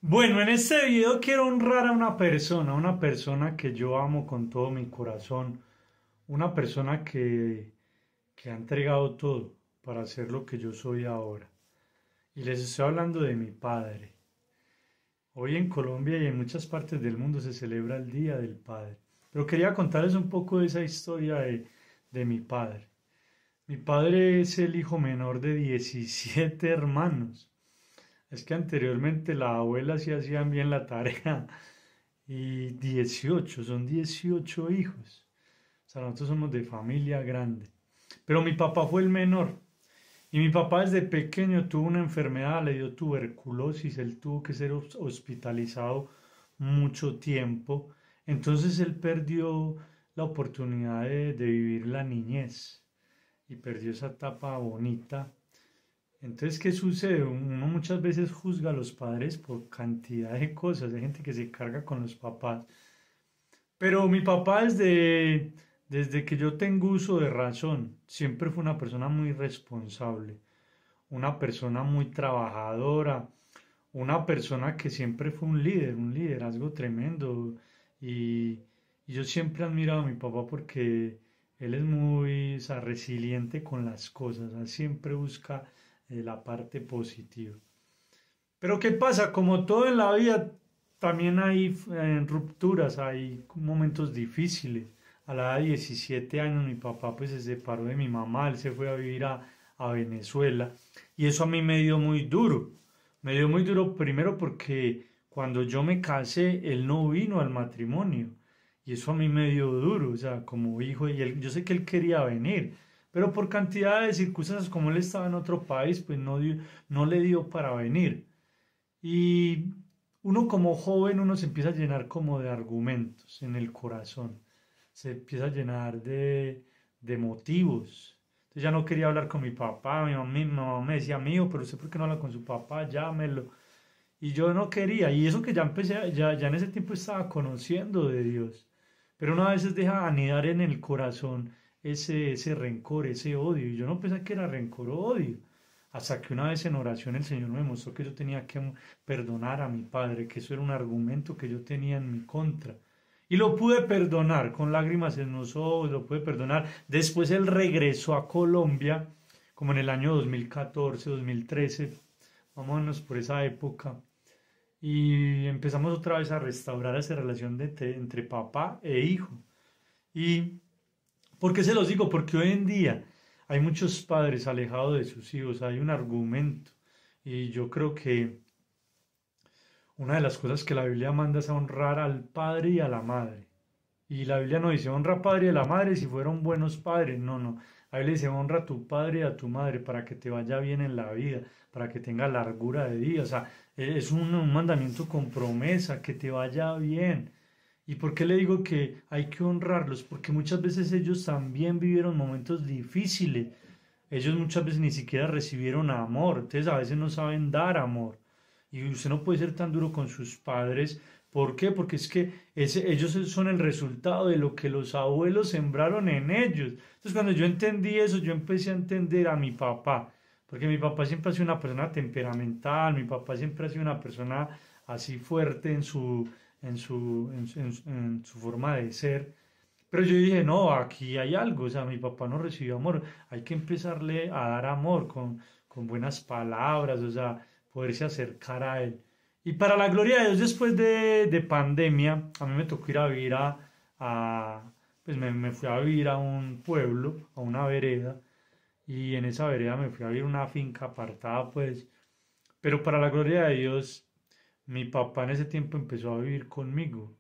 Bueno, en este video quiero honrar a una persona que yo amo con todo mi corazón, una persona que ha entregado todo para ser lo que yo soy ahora. Y les estoy hablando de mi padre. Hoy en Colombia y en muchas partes del mundo se celebra el Día del Padre. Pero quería contarles un poco de esa historia de mi padre. Mi padre es el hijo menor de 17 hermanos. Es que anteriormente la abuela sí hacían bien la tarea y 18, son 18 hijos. O sea, nosotros somos de familia grande. Pero mi papá fue el menor y mi papá desde pequeño tuvo una enfermedad, le dio tuberculosis, él tuvo que ser hospitalizado mucho tiempo. Entonces él perdió la oportunidad de vivir la niñez y perdió esa etapa bonita. Entonces, ¿qué sucede? Uno muchas veces juzga a los padres por cantidad de cosas. Hay gente que se carga con los papás. Pero mi papá desde que yo tengo uso de razón, siempre fue una persona muy responsable, una persona muy trabajadora, una persona que siempre fue un líder, un liderazgo tremendo. Y, y yo siempre he admirado a mi papá porque él es muy, o sea, resiliente con las cosas, o sea, siempre busca la parte positiva. Pero ¿qué pasa? Como todo en la vida, también hay rupturas, hay momentos difíciles. A la edad de 17 años mi papá pues se separó de mi mamá, él se fue a vivir a Venezuela y eso a mí me dio muy duro. Me dio muy duro primero porque cuando yo me casé, él no vino al matrimonio y eso a mí me dio duro, o sea, como hijo, y yo sé que él quería venir, pero por cantidad de circunstancias, como él estaba en otro país, pues no le dio para venir. Y uno como joven, uno se empieza a llenar como de argumentos en el corazón, se empieza a llenar de motivos. Entonces ya no quería hablar con mi papá, mi mamá me decía, amigo, pero usted por qué no habla con su papá, llámelo. Y yo no quería, y eso que ya empecé, ya en ese tiempo estaba conociendo de Dios. Pero uno a veces deja anidar en el corazón ese rencor, ese odio. Y yo no pensé que era rencor o odio. Hasta que una vez en oración el Señor me mostró que yo tenía que perdonar a mi padre, que eso era un argumento que yo tenía en mi contra. Y lo pude perdonar con lágrimas en los ojos, lo pude perdonar. Después él regresó a Colombia, como en el año 2014, 2013, vámonos por esa época. Y empezamos otra vez a restaurar esa relación entre papá e hijo. ¿Y por qué se los digo? Porque hoy en día hay muchos padres alejados de sus hijos, hay un argumento. Y yo creo que una de las cosas que la Biblia manda es a honrar al padre y a la madre. Y la Biblia no dice honra al padre y a la madre si fueron buenos padres. No, no. La Biblia dice honra a tu padre y a tu madre para que te vaya bien en la vida, para que tenga largura de día. O sea, es un mandamiento con promesa, que te vaya bien. ¿Y por qué le digo que hay que honrarlos? Porque muchas veces ellos también vivieron momentos difíciles. Ellos muchas veces ni siquiera recibieron amor. Entonces a veces no saben dar amor. Y usted no puede ser tan duro con sus padres. ¿Por qué? Porque es que ellos son el resultado de lo que los abuelos sembraron en ellos. Entonces cuando yo entendí eso, yo empecé a entender a mi papá. Porque mi papá siempre ha sido una persona temperamental, mi papá siempre ha sido una persona así fuerte en su forma de ser. Pero yo dije, no, aquí hay algo, o sea, mi papá no recibió amor, hay que empezarle a dar amor con buenas palabras, o sea, poderse acercar a él. Y para la gloria de Dios, después de pandemia, a mí me tocó ir a vivir pues me fui a vivir a un pueblo, a una vereda, y en esa vereda me fui a vivir a una finca apartada, pues, pero para la gloria de Dios, mi papá en ese tiempo empezó a vivir conmigo.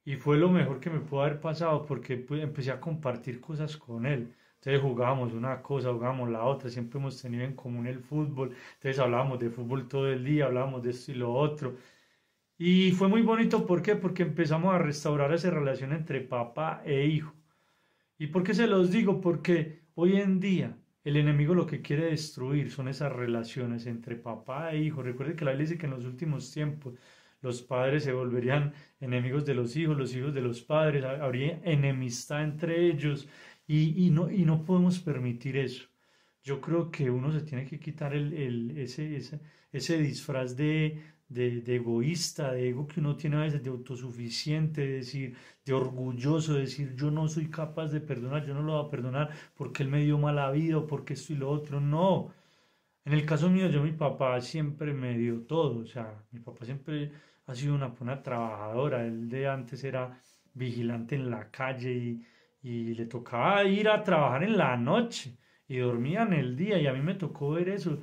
Y fue lo mejor que me pudo haber pasado porque pues, empecé a compartir cosas con él. Entonces jugábamos una cosa, jugábamos la otra, siempre hemos tenido en común el fútbol. Entonces hablábamos de fútbol todo el día, hablábamos de esto y lo otro. Y fue muy bonito, ¿por qué? Porque empezamos a restaurar esa relación entre papá e hijo. ¿Y por qué se los digo? Porque hoy en día el enemigo lo que quiere destruir son esas relaciones entre papá e hijo. Recuerde que la Biblia dice que en los últimos tiempos los padres se volverían enemigos de los hijos de los padres, habría enemistad entre ellos y no podemos permitir eso. Yo creo que uno se tiene que quitar ese disfraz de egoísta, de ego que uno tiene a veces, de autosuficiente, de decir, de orgulloso, de decir yo no soy capaz de perdonar, yo no lo voy a perdonar porque él me dio mala vida o porque esto y lo otro. No. En el caso mío, mi papá siempre me dio todo, o sea, mi papá siempre ha sido una trabajadora, él de antes era vigilante en la calle y le tocaba ir a trabajar en la noche y dormía en el día y a mí me tocó ver eso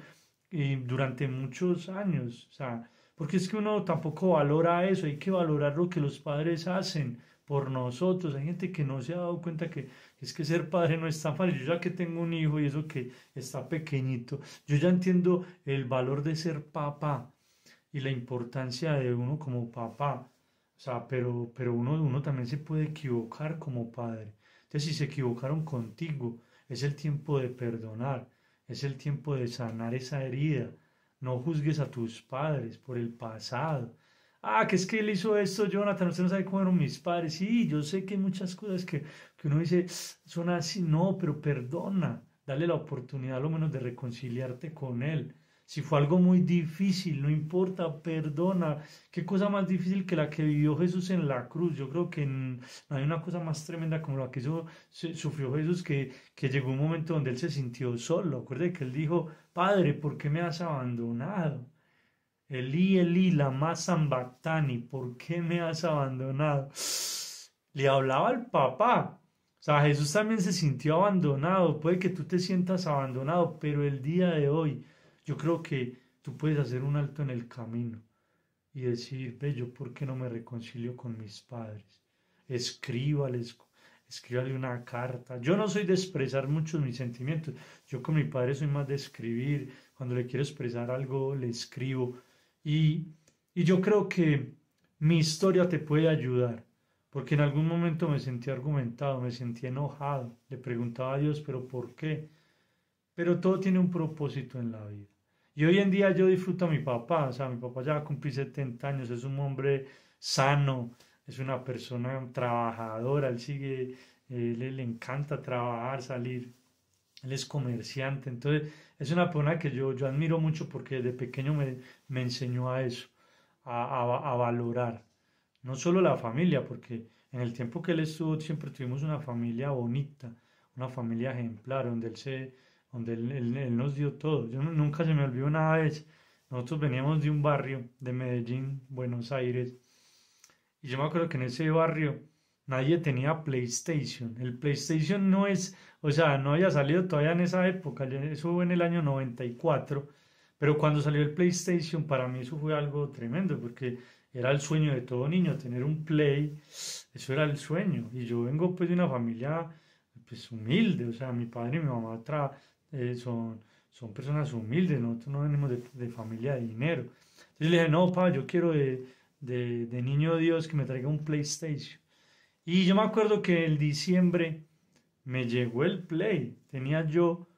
y durante muchos años, o sea, porque es que uno tampoco valora eso, hay que valorar lo que los padres hacen por nosotros, hay gente que no se ha dado cuenta que es que ser padre no es tan fácil, yo ya que tengo un hijo y eso que está pequeñito, yo ya entiendo el valor de ser papá y la importancia de uno como papá. O sea, pero uno también se puede equivocar como padre. Entonces, si se equivocaron contigo, es el tiempo de perdonar, es el tiempo de sanar esa herida. No juzgues a tus padres por el pasado. Ah, que es que él hizo esto, Jonathan, usted no sabe cómo eran mis padres. Sí, yo sé que hay muchas cosas que uno dice, son así, no, pero perdona, dale la oportunidad a lo menos de reconciliarte con él. Si fue algo muy difícil, no importa, perdona. Qué cosa más difícil que la que vivió Jesús en la cruz. Yo creo que no hay una cosa más tremenda como la que sufrió Jesús, que llegó un momento donde él se sintió solo. Acuerde que él dijo, Padre, ¿por qué me has abandonado? Elí, Elí, lama sabactani, ¿por qué me has abandonado? Le hablaba al papá. O sea, Jesús también se sintió abandonado. Puede que tú te sientas abandonado, pero el día de hoy yo creo que tú puedes hacer un alto en el camino y decir, ve, yo por qué no me reconcilio con mis padres. Escríbales, escríbale una carta. Yo no soy de expresar muchos mis sentimientos. Yo con mi padre soy más de escribir. Cuando le quiero expresar algo, le escribo. Y, y yo creo que mi historia te puede ayudar. Porque en algún momento me sentí argumentado, me sentí enojado. Le preguntaba a Dios, pero ¿por qué? Pero todo tiene un propósito en la vida. Y hoy en día yo disfruto a mi papá, o sea, mi papá ya va a cumplir 70 años, es un hombre sano, es una persona trabajadora, él sigue, le encanta trabajar, salir, él es comerciante, entonces es una persona que yo admiro mucho porque desde pequeño me enseñó a eso, a valorar, no solo la familia, porque en el tiempo que él estuvo siempre tuvimos una familia bonita, una familia ejemplar, donde él nos dio todo. Yo nunca se me olvidó una vez, nosotros veníamos de un barrio de Medellín, Buenos Aires, y yo me acuerdo que en ese barrio nadie tenía PlayStation. El PlayStation no es, o sea, no había salido todavía en esa época, eso fue en el año 94, pero cuando salió el PlayStation para mí eso fue algo tremendo, porque era el sueño de todo niño, tener un Play, eso era el sueño. Y yo vengo pues de una familia pues humilde, o sea, mi padre y mi mamá son personas humildes, nosotros no venimos de familia de dinero. Entonces le dije, no, papá, yo quiero de niño Dios que me traiga un PlayStation. Y yo me acuerdo que en diciembre me llegó el Play, tenía yo,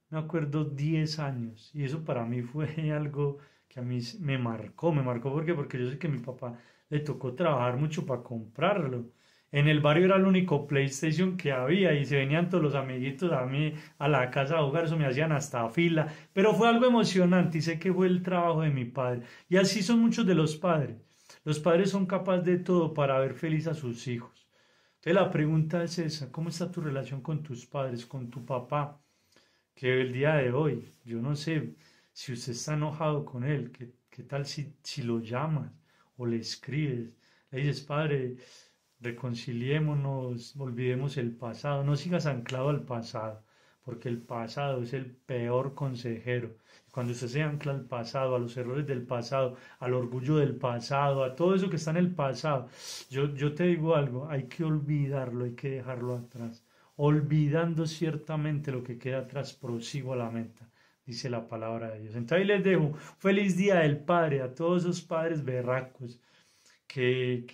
me acuerdo, 10 años. Y eso para mí fue algo que a mí me marcó porque yo sé que a mi papá le tocó trabajar mucho para comprarlo. En el barrio era el único PlayStation que había y se venían todos los amiguitos a mí a la casa a jugar, eso me hacían hasta fila, pero fue algo emocionante y sé que fue el trabajo de mi padre. Y así son muchos de los padres. Los padres son capaces de todo para ver feliz a sus hijos. Entonces la pregunta es esa, ¿cómo está tu relación con tus padres, con tu papá? Que el día de hoy, yo no sé si usted está enojado con él, qué tal si lo llamas o le escribes, le dices, padre, reconciliémonos, olvidemos el pasado, no sigas anclado al pasado, porque el pasado es el peor consejero. Cuando usted se ancla al pasado, a los errores del pasado, al orgullo del pasado, a todo eso que está en el pasado, yo te digo algo, hay que olvidarlo, hay que dejarlo atrás. Olvidando ciertamente lo que queda atrás, prosigo a la meta, dice la palabra de Dios. Entonces ahí les dejo, feliz día del Padre a todos esos padres berracos que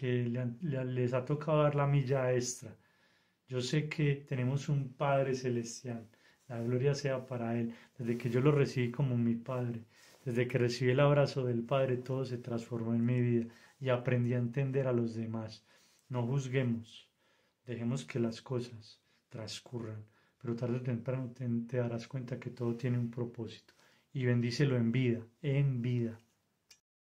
les ha tocado dar la milla extra. Yo sé que tenemos un Padre celestial, la gloria sea para Él. Desde que yo lo recibí como mi Padre, desde que recibí el abrazo del Padre, todo se transformó en mi vida y aprendí a entender a los demás. No juzguemos, dejemos que las cosas transcurran, pero tarde o temprano te darás cuenta que todo tiene un propósito y bendícelo en vida, en vida.